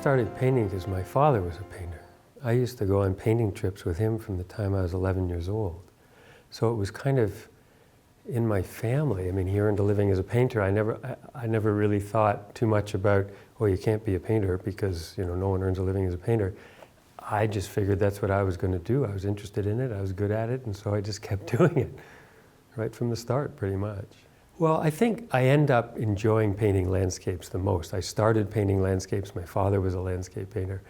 started painting because my father was a painter. I used to go on painting trips with him from the time I was 11 years old. So it was kind of in my family. I mean, he earned a living as a painter. I never really thought too much about, oh, you can't be a painter because, you know, no one earns a living as a painter. I just figured that's what I was going to do. I was interested in it, I was good at it, and so I just kept doing it right from the start, pretty much. Well, I think I end up enjoying painting landscapes the most. I started painting landscapes. My father was a landscape painter.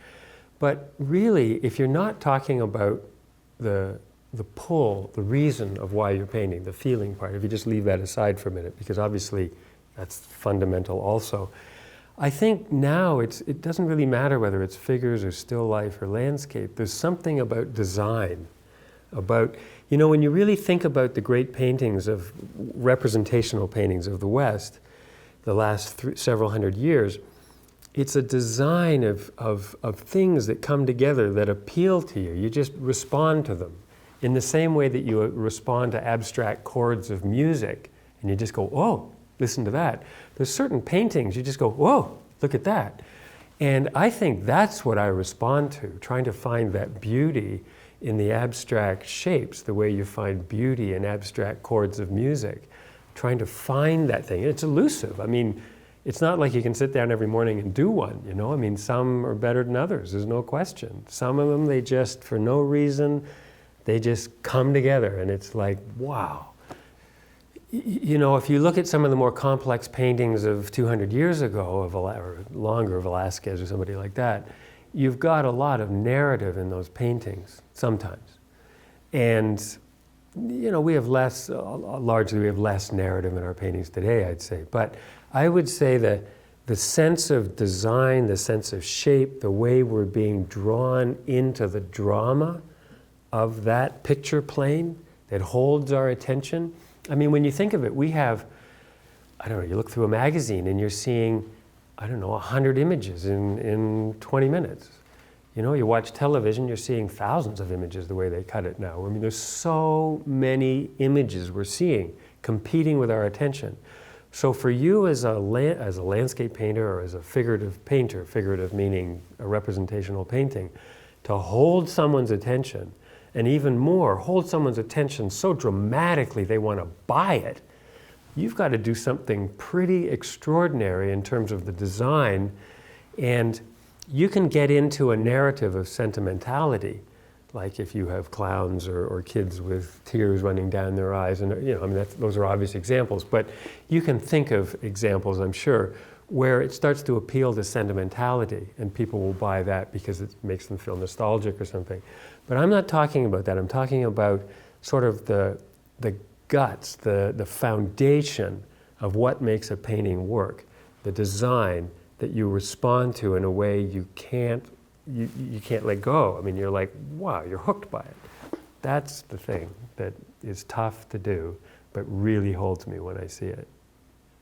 But really, if you're not talking about the pull, the reason of why you're painting, the feeling part, if you just leave that aside for a minute, because obviously that's fundamental also. I think now it doesn't really matter whether it's figures or still life or landscape. There's something about design, about, you know, when you really think about the great paintings of representational paintings of the West, the last several hundred years, it's a design of things that come together that appeal to you. You just respond to them in the same way that you respond to abstract chords of music, and you just go, oh, listen to that. There's certain paintings you just go, whoa, look at that. And I think that's what I respond to, trying to find that beauty in the abstract shapes, the way you find beauty in abstract chords of music, trying to find that thing. It's elusive. I mean, it's not like you can sit down every morning and do one, you know? I mean, some are better than others, there's no question. Some of them, they just, for no reason, they just come together, and it's like, wow. You know, if you look at some of the more complex paintings of 200 years ago, or longer, of Velázquez or somebody like that, you've got a lot of narrative in those paintings, sometimes. And, you know, we have less, largely we have less narrative in our paintings today, I'd say. But I would say that the sense of design, the sense of shape, the way we're being drawn into the drama of that picture plane that holds our attention. I mean, when you think of it, we have, I don't know, you look through a magazine and you're seeing, I don't know, 100 images in 20 minutes. You know, you watch television, you're seeing thousands of images the way they cut it now. I mean, there's so many images we're seeing competing with our attention. So for you as a landscape painter or as a figurative painter, figurative meaning a representational painting, to hold someone's attention, and even more, hold someone's attention so dramatically they want to buy it, you've got to do something pretty extraordinary in terms of the design. And you can get into a narrative of sentimentality, like if you have clowns or kids with tears running down their eyes, and you know, I mean, those are obvious examples, but you can think of examples, I'm sure, where it starts to appeal to sentimentality, and people will buy that because it makes them feel nostalgic or something. But I'm not talking about that. I'm talking about sort of the guts, the foundation of what makes a painting work, the design that you respond to in a way you can't let go. I mean, you're like, wow, you're hooked by it. That's the thing that is tough to do, but really holds me when I see it.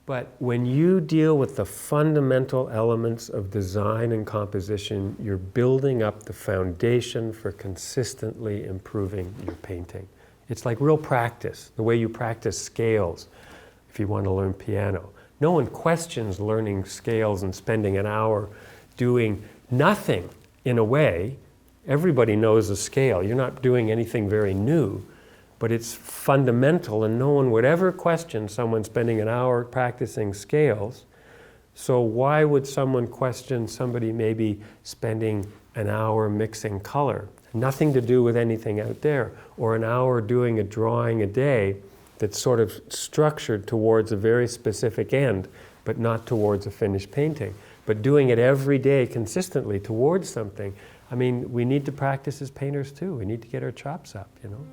But when you deal with the fundamental elements of design and composition, you're building up the foundation for consistently improving your painting. It's like real practice, the way you practice scales if you want to learn piano. No one questions learning scales and spending an hour doing nothing in a way. Everybody knows a scale. You're not doing anything very new. But it's fundamental, and no one would ever question someone spending an hour practicing scales. So why would someone question somebody maybe spending an hour mixing color? Nothing to do with anything out there. Or an hour doing a drawing a day that's sort of structured towards a very specific end, but not towards a finished painting. But doing it every day consistently towards something. I mean, we need to practice as painters too. We need to get our chops up, you know.